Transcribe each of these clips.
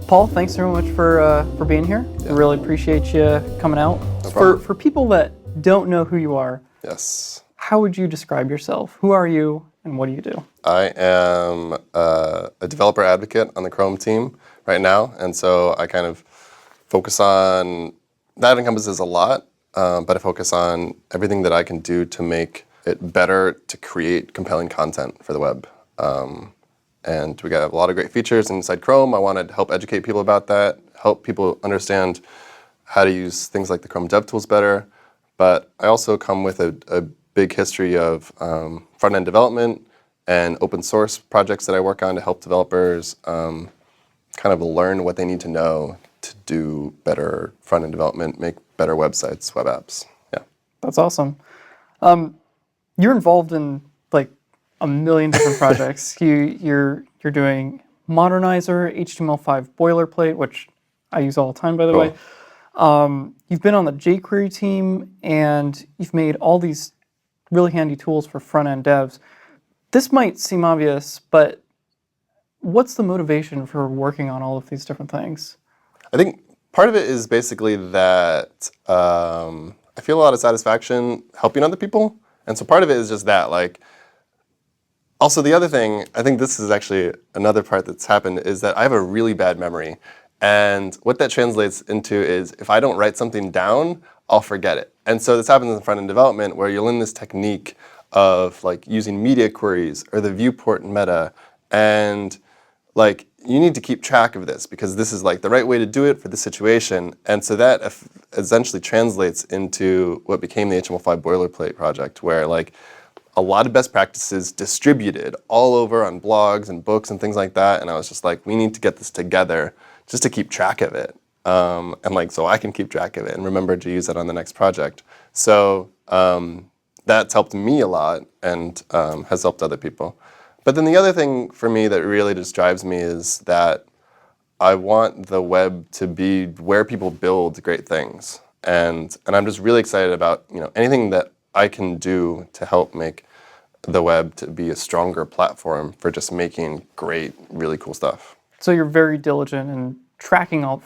Paul, thanks so much for being here. Yeah. I really appreciate you coming out. No problem. For people that don't know who you are, Yes. how would you describe yourself? Who are you and what do you do? I am a developer advocate on the Chrome team right now, and so I kind of focus on, that encompasses a lot, but I focus on everything that I can do to make it better to create compelling content for the web. And we got a lot of great features inside Chrome. I want to help educate people about that, help people understand how to use things like the Chrome DevTools better. But I also come with a big history of front-end development and open source projects that I work on to help developers kind of learn what they need to know to do better front-end development, make better websites, web apps. Yeah. That's awesome. You're involved in like a million different projects. You're doing Modernizer, HTML5 Boilerplate, which I use all the time, by the way. You've been on the jQuery team, and you've made all these really handy tools for front-end devs. This might seem obvious, but what's the motivation for working on all of these different things? I think part of it is basically that I feel a lot of satisfaction helping other people. And so part of it is just that. Also, the other thing, I think this is actually another part that's happened, is that I have a really bad memory. And what that translates into is if I don't write something down, I'll forget it. And so this happens in front-end development where you'll learn this technique of using media queries or the viewport meta. And you need to keep track of this because this is the right way to do it for the situation. And so that essentially translates into what became the HTML5 Boilerplate project, where a lot of best practices distributed all over on blogs and books and things like that. And I was just we need to get this together just to keep track of it. And so I can keep track of it and remember to use it on the next project. So that's helped me a lot and has helped other people. But then the other thing for me that really just drives me is that I want the web to be where people build great things. And I'm just really excited about anything that I can do to help make the web to be a stronger platform for just making great, really cool stuff. So you're very diligent in tracking all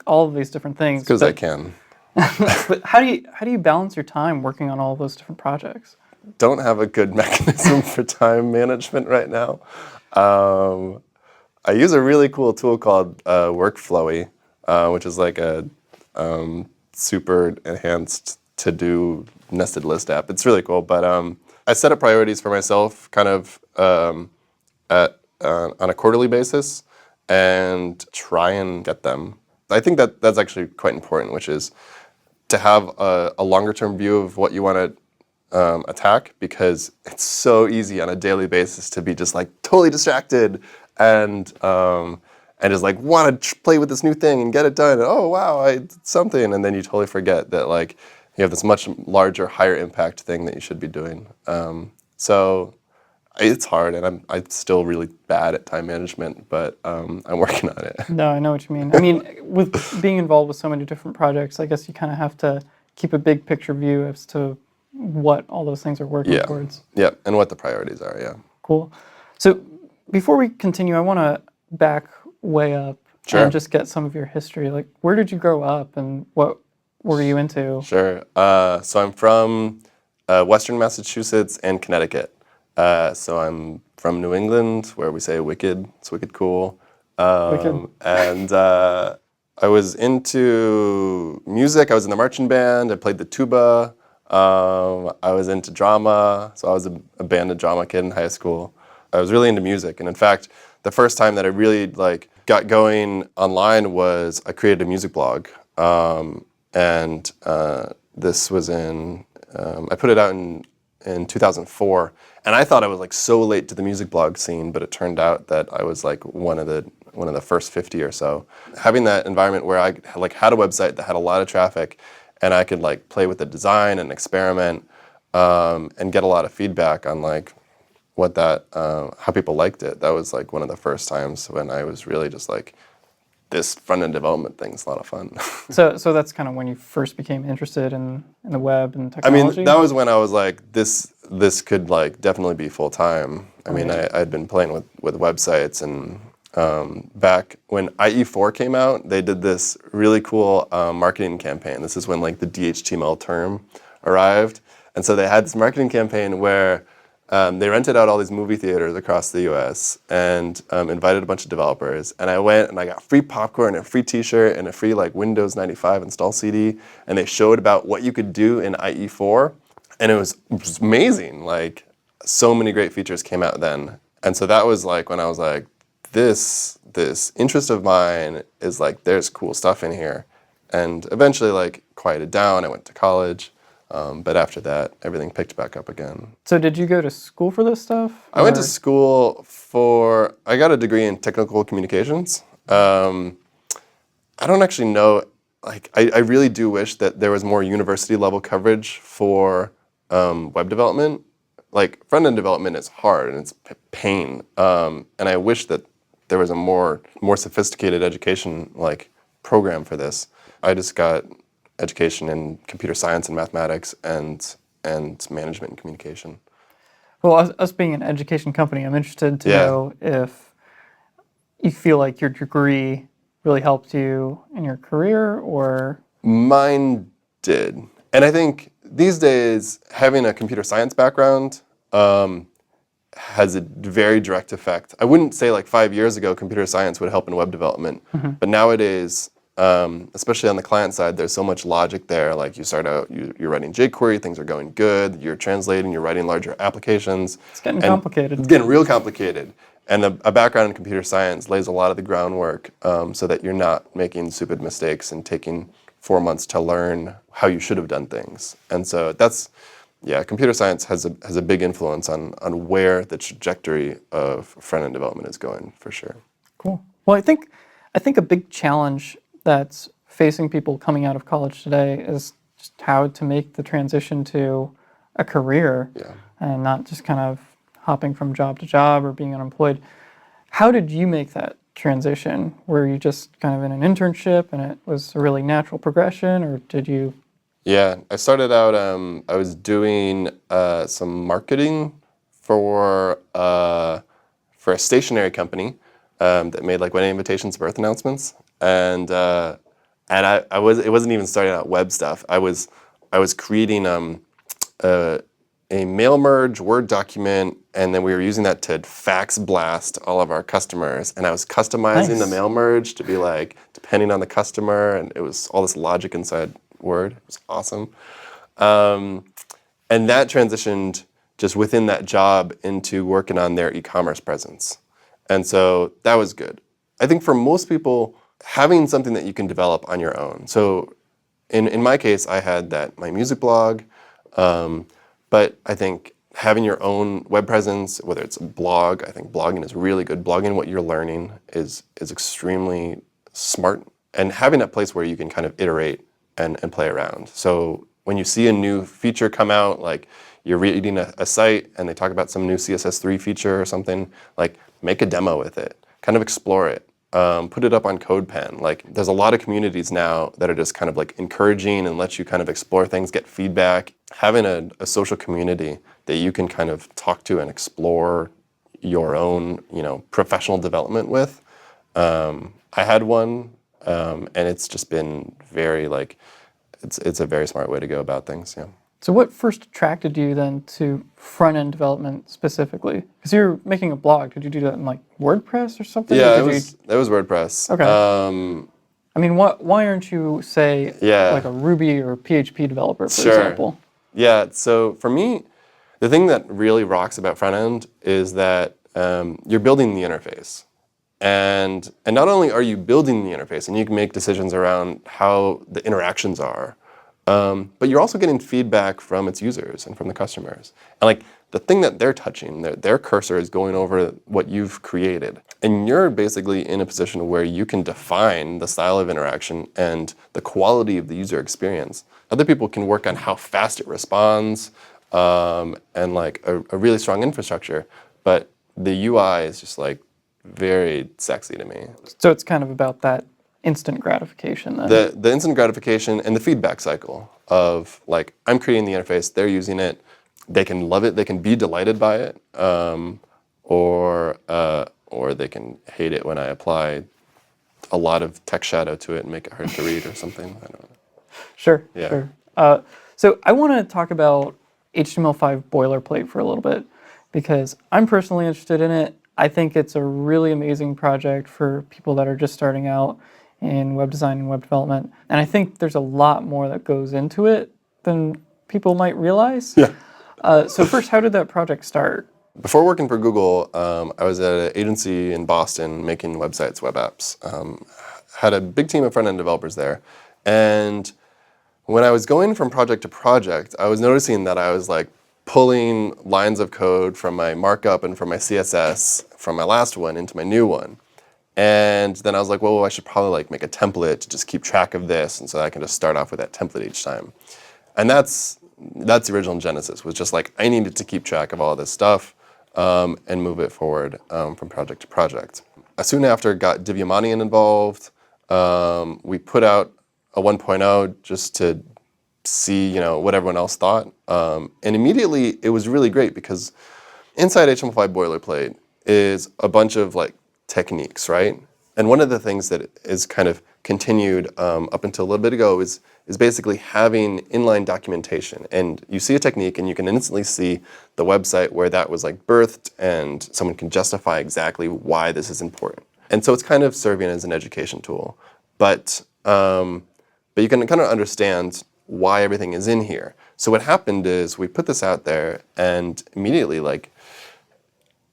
of these different things. Because I can. But how do you balance your time working on all of those different projects? Don't have a good mechanism for time management right now. I use a really cool tool called Workflowy, which is a super enhanced to-do nested list app. It's really cool, but I set up priorities for myself kind of on a quarterly basis and try and get them. I think that's actually quite important, which is to have a longer-term view of what you want to attack, because it's so easy on a daily basis to be just totally distracted and just want to play with this new thing and get it done. And, oh wow, I did something, and then you totally forget that you have this much larger, higher impact thing that you should be doing. So it's hard, and I'm still really bad at time management, but I'm working on it. No, I know what you mean. I mean, with being involved with so many different projects, I guess you kind of have to keep a big picture view as to what all those things are working towards. Yeah, and what the priorities are, yeah. Cool. So before we continue, I want to back way up and just get some of your history. Where did you grow up and what were you into? Sure. So I'm from Western Massachusetts and Connecticut. So I'm from New England, where we say wicked. It's wicked cool. Wicked. And I was into music. I was in the marching band. I played the tuba. I was into drama, so I was a band and drama kid in high school. I was really into music, and in fact, the first time that I really got going online was I created a music blog, and this was I put it out in 2004, and I thought I was so late to the music blog scene, but it turned out that I was one of the first 50 or so. Having that environment where I had a website that had a lot of traffic, and I could play with the design and experiment and get a lot of feedback on what how people liked it. That was one of the first times when I was really just this front-end development thing's a lot of fun. So that's kind of when you first became interested in the web and technology? I mean, that was when I was this could definitely be full-time. I mean, I'd been playing with websites and back when IE4 came out, they did this really cool marketing campaign. This is when like the DHTML term arrived. And so they had this marketing campaign where they rented out all these movie theaters across the US and invited a bunch of developers. And I went and I got free popcorn and a free t-shirt and a free like Windows 95 install CD. And they showed about what you could do in IE4. And it was amazing. Like so many great features came out then. And so that was like when I was like, this interest of mine is like, there's cool stuff in here. And eventually like quieted down. I went to college. But after that, everything picked back up again. So did you go to school for this stuff? I went to school I got a degree in technical communications. I don't actually know, like, I really do wish that there was more university level coverage for web development. Like, front-end development is hard and it's pain. And I wish that there was a more sophisticated education, like, program for this. I just got education in computer science and mathematics and management and communication. Well, us being an education company, I'm interested to know if you feel like your degree really helped you in your career, or... Mine did. And I think these days, having a computer science background has a very direct effect. I wouldn't say like 5 years ago, computer science would help in web development. But nowadays, especially on the client side, there's so much logic there. Like you start out, you're writing jQuery, things are going good, you're translating, you're writing larger applications. It's getting complicated. It's getting real complicated. And a background in computer science lays a lot of the groundwork so that you're not making stupid mistakes and taking 4 months to learn how you should have done things. And so computer science has a big influence on where the trajectory of front-end development is going, for sure. Cool. Well, I think a big challenge that's facing people coming out of college today is just how to make the transition to a career and not just kind of hopping from job to job or being unemployed. How did you make that transition? Were you just kind of in an internship and it was a really natural progression, or did you? Yeah, I started out, I was doing some marketing for a stationery company that made like wedding invitations, birth announcements. And it wasn't even starting out web stuff. I was creating a mail merge Word document, and then we were using that to fax blast all of our customers. And I was customizing the mail merge to be like depending on the customer, and it was all this logic inside Word. It was awesome. And that transitioned just within that job into working on their e-commerce presence. And so that was good. I think for most people, having something that you can develop on your own. So in my case, I had my music blog, but I think having your own web presence, whether it's a blog, I think blogging is really good. Blogging what you're learning is extremely smart. And having that place where you can kind of iterate and play around. So when you see a new feature come out, like you're reading a site and they talk about some new CSS3 feature or something, like make a demo with it, kind of explore it. Put it up on CodePen. Like, there's a lot of communities now that are just kind of like encouraging and let you kind of explore things, get feedback. Having a social community that you can kind of talk to and explore your own, professional development with. I had one, and it's just been very like, it's a very smart way to go about things. Yeah. So what first attracted you then to front-end development specifically? Because you're making a blog. Did you do that in like WordPress or something? Yeah, it was WordPress. Okay. I mean, why aren't you, say, like a Ruby or PHP developer, for example? Yeah, so for me, the thing that really rocks about front-end is that you're building the interface. And not only are you building the interface, and you can make decisions around how the interactions are, but you're also getting feedback from its users and from the customers. And like the thing that they're touching, their cursor is going over what you've created. And you're basically in a position where you can define the style of interaction and the quality of the user experience. Other people can work on how fast it responds and like a really strong infrastructure. But the UI is just like very sexy to me. So it's kind of about that instant gratification then. The instant gratification and the feedback cycle of like, I'm creating the interface, they're using it, they can love it, they can be delighted by it, or or they can hate it when I apply a lot of text shadow to it and make it hard to read or something. I don't know. Sure, Yeah. sure. So I want to talk about HTML5 Boilerplate for a little bit because I'm personally interested in it. I think it's a really amazing project for people that are just starting out in web design and web development. And I think there's a lot more that goes into it than people might realize. Yeah. So first, how did that project start? Before working for Google, I was at an agency in Boston making websites, web apps. Had a big team of front-end developers there. And when I was going from project to project, I was noticing that I was like pulling lines of code from my markup and from my CSS from my last one into my new one. And then I was like, well, I should probably like make a template to just keep track of this, and so I can just start off with that template each time. And that's the original genesis, was just like I needed to keep track of all this stuff and move it forward from project to project. Soon after, got Yeoman involved. We put out a 1.0 just to see what everyone else thought. And immediately it was really great because inside HTML5 Boilerplate is a bunch of like techniques, right? And one of the things that is kind of continued up until a little bit ago is basically having inline documentation. And you see a technique and you can instantly see the website where that was like birthed, and someone can justify exactly why this is important. And so it's kind of serving as an education tool. But you can kind of understand why everything is in here. So what happened is we put this out there, and immediately like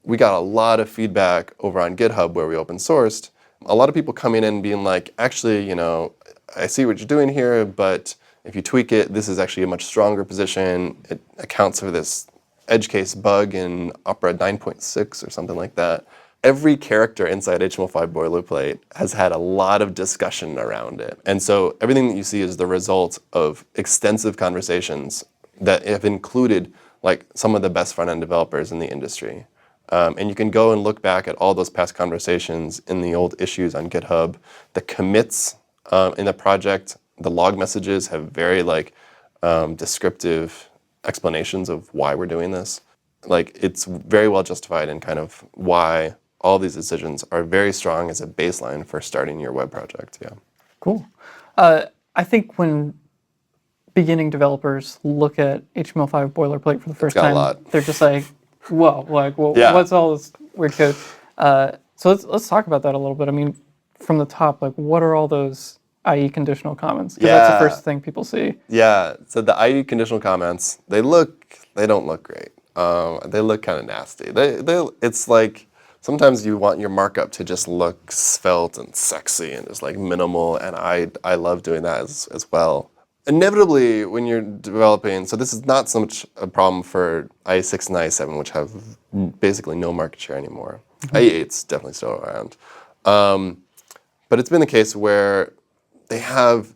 we got a lot of feedback over on GitHub where we open sourced. A lot of people coming in being like, actually, I see what you're doing here, but if you tweak it, this is actually a much stronger position. It accounts for this edge case bug in Opera 9.6 or something like that. Every character inside HTML5 Boilerplate has had a lot of discussion around it. And so everything that you see is the result of extensive conversations that have included like some of the best front-end developers in the industry. And you can go and look back at all those past conversations in the old issues on GitHub. The commits in the project, the log messages have very like descriptive explanations of why we're doing this. Like it's very well justified in kind of why all these decisions are very strong as a baseline for starting your web project. Yeah. Cool. I think when beginning developers look at HTML5 Boilerplate for the first got a time, lot. they're just like, whoa, like, well, Yeah. what's all this weird code? So let's talk about that a little bit. I mean, from the top, like, what are all those IE conditional comments? Because that's the Yeah. first thing people see. Yeah. So the IE conditional comments, they don't look great. They look kind of nasty. It's like sometimes you want your markup to just look svelte and sexy and just like minimal, and I love doing that as well. Inevitably, when you're developing, so this is not so much a problem for IE6 and IE7, which have basically no market share anymore. IE8's definitely still around. But it's been the case where they have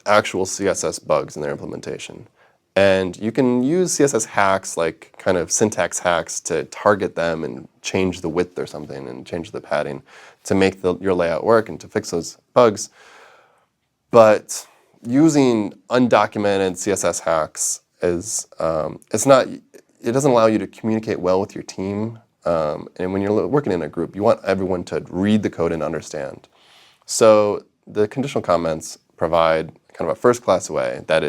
actual CSS bugs in their implementation. And you can use CSS hacks, like kind of syntax hacks, to target them and change the width or something and change the padding to make your layout work and to fix those bugs. But using undocumented CSS hacks it doesn't allow you to communicate well with your team. And when you're working in a group, you want everyone to read the code and understand. So the conditional comments provide kind of a first-class way that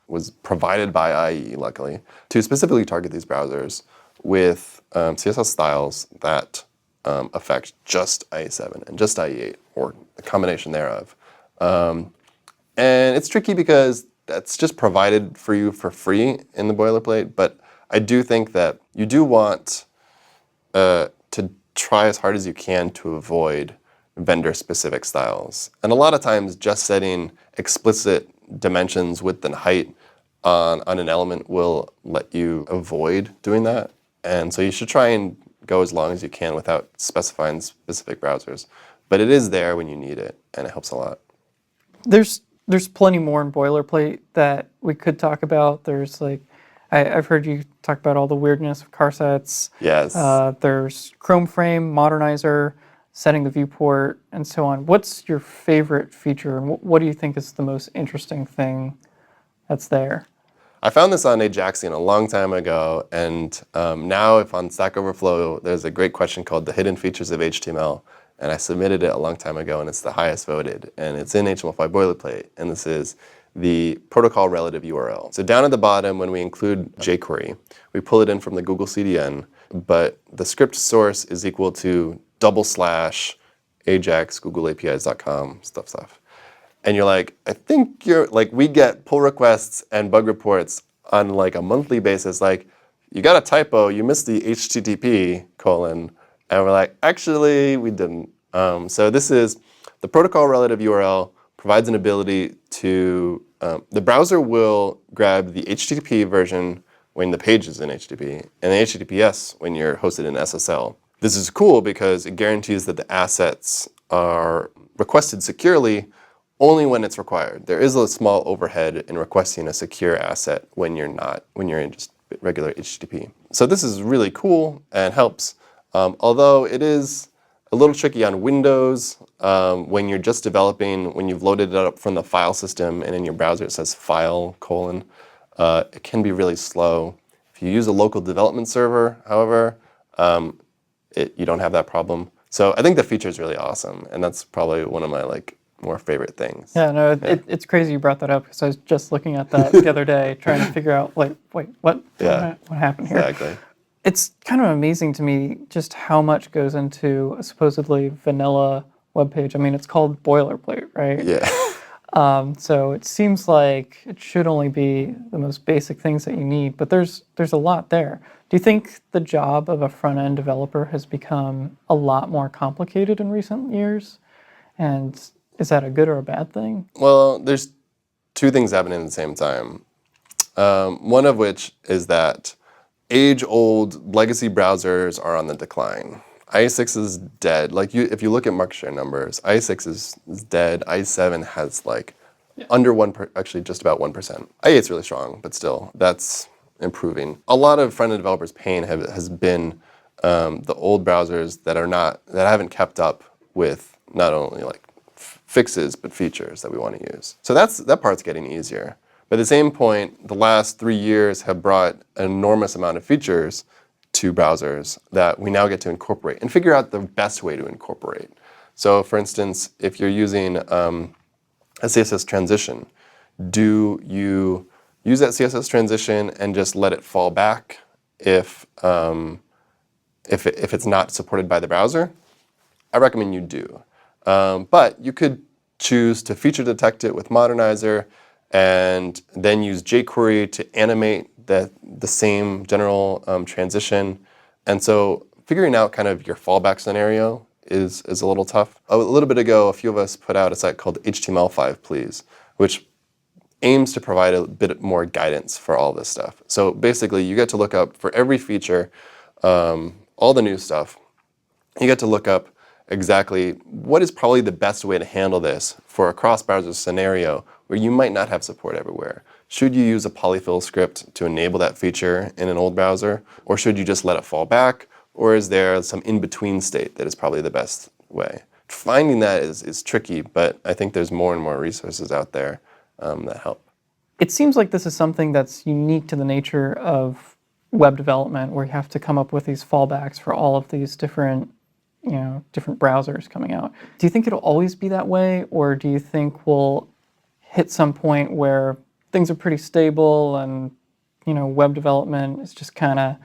was provided by IE, luckily, to specifically target these browsers with CSS styles that affect just IE7 and just IE8, or a combination thereof. And it's tricky because that's just provided for you for free in the boilerplate, but I do think that you do want to try as hard as you can to avoid vendor-specific styles. And a lot of times just setting explicit dimensions, width and height on an element will let you avoid doing that. And so you should try and go as long as you can without specifying specific browsers. But it is there when you need it, and it helps a lot. There's plenty more in boilerplate that we could talk about. There's like, I've heard you talk about all the weirdness of car sets. Yes. There's Chrome frame, modernizer, setting the viewport, and so on. What's your favorite feature, and what do you think is the most interesting thing that's there? I found this on Ajaxian a long time ago, and now if on Stack Overflow, there's a great question called the hidden features of HTML, and I submitted it a long time ago, and it's the highest voted, and it's in HTML5 Boilerplate, and this is the protocol relative URL. So down at the bottom, when we include jQuery, we pull it in from the Google CDN, but the script source is equal to /Ajax googleapis.com stuff. And you're like, I think you're like, we get pull requests and bug reports on like a monthly basis. Like, you got a typo, you missed the HTTP : and we're like, actually, we didn't. So this is the protocol relative URL provides an ability to, the browser will grab the HTTP version when the page is in HTTP, and the HTTPS when you're hosted in SSL. This is cool because it guarantees that the assets are requested securely only when it's required. There is a small overhead in requesting a secure asset when you're in just regular HTTP. So this is really cool and helps, although it is a little tricky on Windows when you're just developing, when you've loaded it up from the file system and in your browser it says file : it can be really slow. If you use a local development server, however, you don't have that problem. So I think the feature is really awesome, and that's probably one of my more favorite things. Yeah, no, it's crazy you brought that up because I was just looking at that the other day, trying to figure out wait, what happened here? Exactly. It's kind of amazing to me just how much goes into a supposedly vanilla web page. I mean, it's called boilerplate, right? Yeah. So it seems like it should only be the most basic things that you need, but there's a lot there. Do you think the job of a front-end developer has become a lot more complicated in recent years? And is that a good or a bad thing? Well, there's two things happening at the same time. One of which is that age-old legacy browsers are on the decline. IE6 is dead. If you look at market share numbers, IE6 is dead. IE7 has under 1%, actually just about 1%. IE8's really strong, but still, that's improving. A lot of front-end developers' pain has been the old browsers that haven't kept up with not only fixes but features that we want to use. So that part's getting easier. But at the same point, the last 3 years have brought an enormous amount of features to browsers that we now get to incorporate and figure out the best way to incorporate. So for instance, if you're using a CSS transition, do you use that CSS transition and just let it fall back if it's not supported by the browser? I recommend you do. But you could choose to feature detect it with Modernizer and then use jQuery to animate the same general transition. And so figuring out kind of your fallback scenario is a little tough. A little bit ago, a few of us put out a site called HTML5 Please, which aims to provide a bit more guidance for all this stuff. So basically, you get to look up for every feature, all the new stuff, you get to look up exactly what is probably the best way to handle this for a cross-browser scenario where you might not have support everywhere. Should you use a polyfill script to enable that feature in an old browser? Or should you just let it fall back? Or is there some in-between state that is probably the best way? Finding that is tricky, but I think there's more and more resources out there that help. It seems like this is something that's unique to the nature of web development, where you have to come up with these fallbacks for all of these different browsers coming out. Do you think it'll always be that way, or do you think we'll hit some point where things are pretty stable and web development is just kind of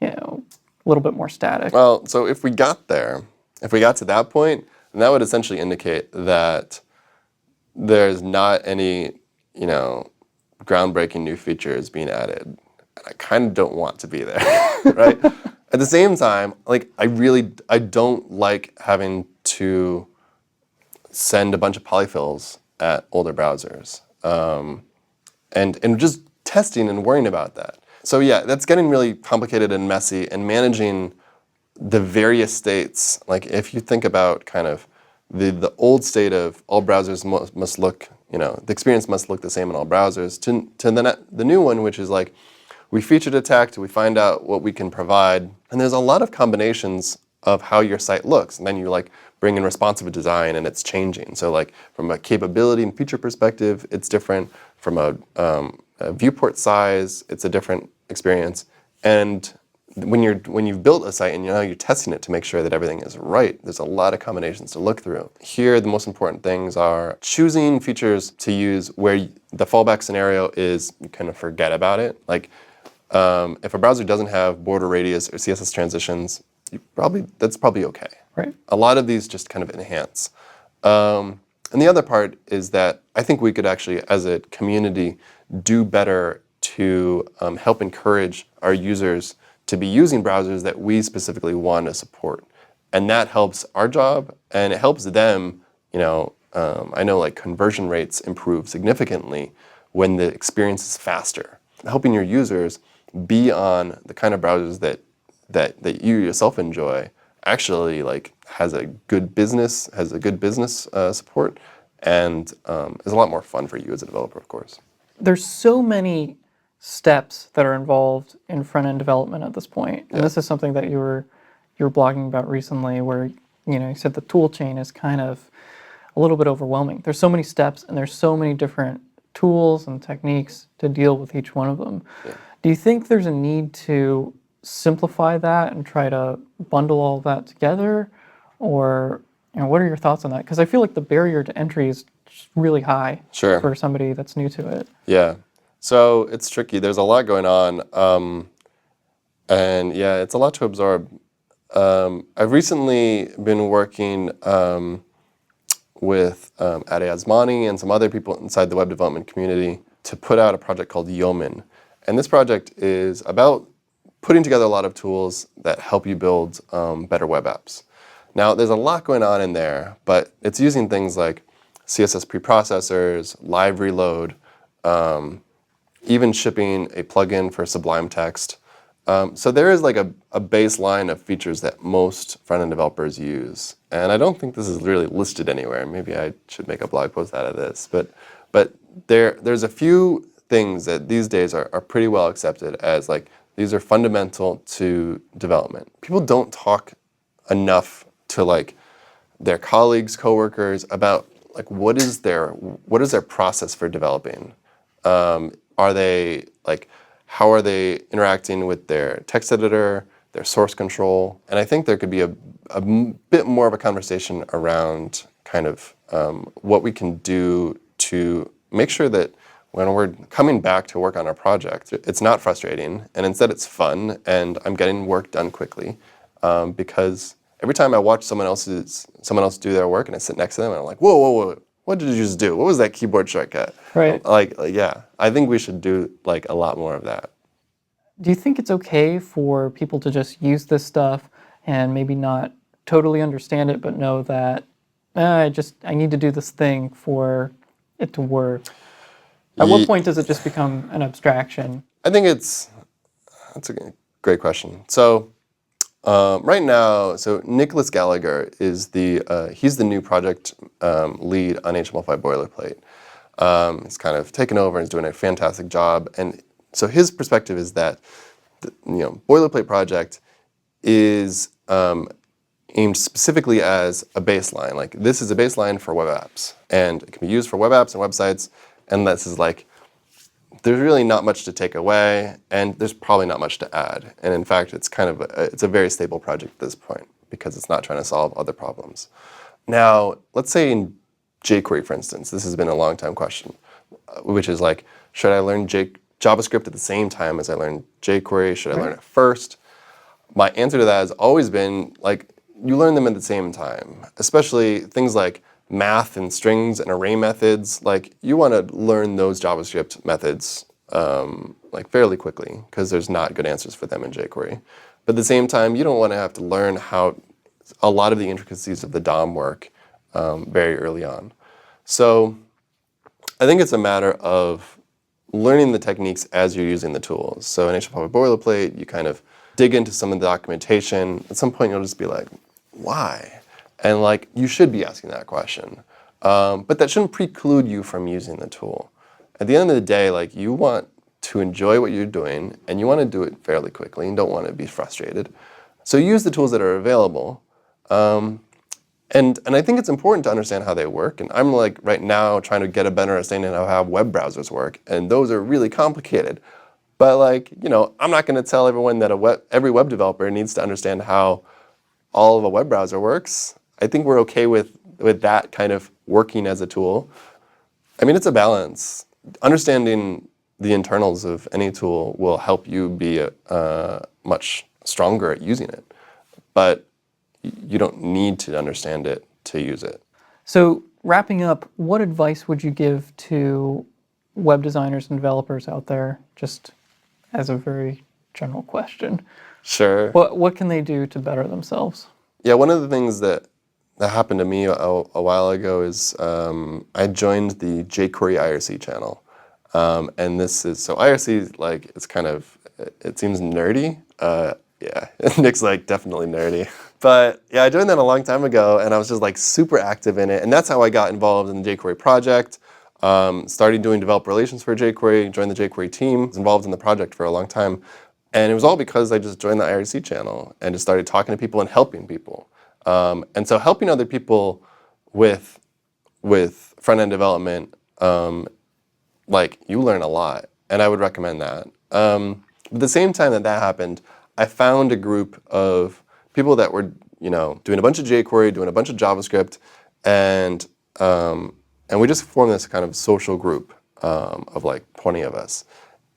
a little bit more static? Well, so if we got to that point, then that would essentially indicate that there's not any groundbreaking new features being added. And I kind of don't want to be there, right? At the same time, I don't like having to send a bunch of polyfills at older browsers, and just testing and worrying about that. So yeah, that's getting really complicated and messy, and managing the various states. If you think about kind of the old state of all browsers must look, the experience must look the same in all browsers, to the new one, which is we feature detect, we find out what we can provide, and there's a lot of combinations of how your site looks, and then you bring in responsive design and it's changing. So from a capability and feature perspective, it's different. From a viewport size, it's a different experience. And when you've built a site and you're testing it to make sure that everything is right, there's a lot of combinations to look through. Here, the most important things are choosing features to use where the fallback scenario is you kind of forget about it. Like if a browser doesn't have border radius or CSS transitions, that's probably okay. Right. A lot of these just kind of enhance. And the other part is that I think we could actually, as a community, do better to help encourage our users to be using browsers that we specifically want to support. And that helps our job, and it helps them. I know like conversion rates improve significantly when the experience is faster. Helping your users be on the kind of browsers that you yourself enjoy actually like has a good business support, and is a lot more fun for you as a developer, of course. There's so many steps that are involved in front-end development at this point. And this is something that you were blogging about recently, where you said the tool chain is kind of a little bit overwhelming. There's so many steps and there's so many different tools and techniques to deal with each one of them. Yeah. Do you think there's a need to simplify that and try to bundle all that together? Or what are your thoughts on that? Because I feel like the barrier to entry is just really high for somebody that's new to it. Yeah. So it's tricky. There's a lot going on. And yeah, it's a lot to absorb. I've recently been working with Ade Asmani and some other people inside the web development community to put out a project called Yeoman. And this project is about putting together a lot of tools that help you build better web apps. Now, there's a lot going on in there, but it's using things like CSS preprocessors, live reload, even shipping a plugin for Sublime Text. So there is like a baseline of features that most front-end developers use. And I don't think this is really listed anywhere. Maybe I should make a blog post out of this. But there's a few things that these days are pretty well accepted as like, these are fundamental to development. People don't talk enough to like their colleagues, coworkers about like what is their process for developing. Are they like, how are they interacting with their text editor, their source control? And I think there could be a bit more of a conversation around kind of what we can do to make sure that when we're coming back to work on our project, it's not frustrating, and instead it's fun, and I'm getting work done quickly. Because every time I watch someone else do their work, and I sit next to them, and I'm like, whoa, what did you just do? What was that keyboard shortcut? Right. Like, yeah, I think we should do like a lot more of that. Do you think it's okay for people to just use this stuff and maybe not totally understand it, but know that I need to do this thing for it to work? At what point does it just become an abstraction? I think that's a great question. So right now, Nicholas Gallagher is he's the new project lead on HTML5 Boilerplate. He's kind of taken over and is doing a fantastic job. And so his perspective is that the Boilerplate project is aimed specifically as a baseline. Like this is a baseline for web apps, and it can be used for web apps and websites. And this is like, there's really not much to take away, and there's probably not much to add. And in fact, it's kind of it's a very stable project at this point because it's not trying to solve other problems. Now, let's say in jQuery, for instance, this has been a long time question, which is like, should I learn JavaScript at the same time as I learn jQuery? Should I learn it first? My answer to that has always been like, you learn them at the same time, especially things like math and strings and array methods. Like you want to learn those JavaScript methods like fairly quickly because there's not good answers for them in jQuery. But at the same time, you don't want to have to learn how a lot of the intricacies of the DOM work very early on. So I think it's a matter of learning the techniques as you're using the tools. So in HTML5 Boilerplate, you kind of dig into some of the documentation. At some point, you'll just be like, why? And like, you should be asking that question. But that shouldn't preclude you from using the tool. At the end of the day, like you want to enjoy what you're doing, and you want to do it fairly quickly and don't want to be frustrated. So use the tools that are available. And I think it's important to understand how they work. And I'm like right now trying to get a better understanding of how web browsers work. And those are really complicated. But like, I'm not going to tell everyone that every web developer needs to understand how all of a web browser works. I think we're okay with that kind of working as a tool. I mean, it's a balance. Understanding the internals of any tool will help you be much stronger at using it. But you don't need to understand it to use it. So wrapping up, what advice would you give to web designers and developers out there, just as a very general question? Sure. What can they do to better themselves? Yeah, one of the things that happened to me a while ago is I joined the jQuery IRC channel. And this is, so IRC, like, it seems nerdy. Yeah, Nick's like, definitely nerdy. But yeah, I joined that a long time ago, and I was just like super active in it. And that's how I got involved in the jQuery project. Started doing developer relations for jQuery, joined the jQuery team, was involved in the project for a long time. And it was all because I just joined the IRC channel and just started talking to people and helping people. And so helping other people with front-end development, like, you learn a lot, and I would recommend that. At the same time that happened, I found a group of people that were, doing a bunch of jQuery, doing a bunch of JavaScript, and we just formed this kind of social group of like 20 of us.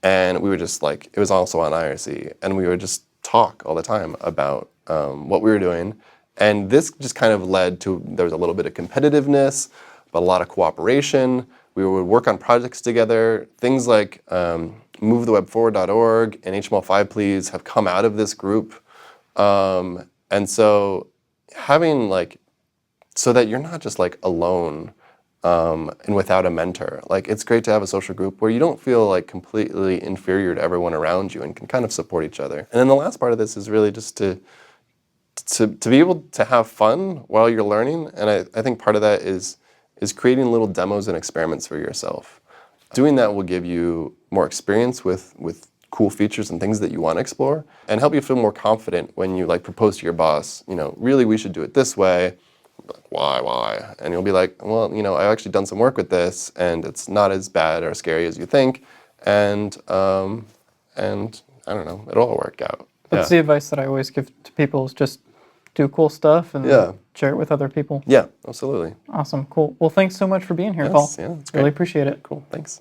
And we were just like, it was also on IRC, and we would just talk all the time about what we were doing. And this just kind of led to, there was a little bit of competitiveness, but a lot of cooperation. We would work on projects together. Things like movethewebforward.org and HTML5 Please have come out of this group. And so having like, so that you're not just like alone and without a mentor. Like, it's great to have a social group where you don't feel like completely inferior to everyone around you and can kind of support each other. And then the last part of this is really just to be able to have fun while you're learning. And I think part of that is creating little demos and experiments for yourself. Doing that will give you more experience with cool features and things that you want to explore, and help you feel more confident when you like propose to your boss, really we should do it this way. Like, why? And you'll be like, well, I've actually done some work with this, and it's not as bad or scary as you think, and I don't know, it'll all work out. That's the advice that I always give to people, is just do cool stuff and share it with other people. Yeah, absolutely. Awesome, cool. Well, thanks so much for being here, Yes, Paul. yeah, it's great. Really appreciate it. Cool, thanks.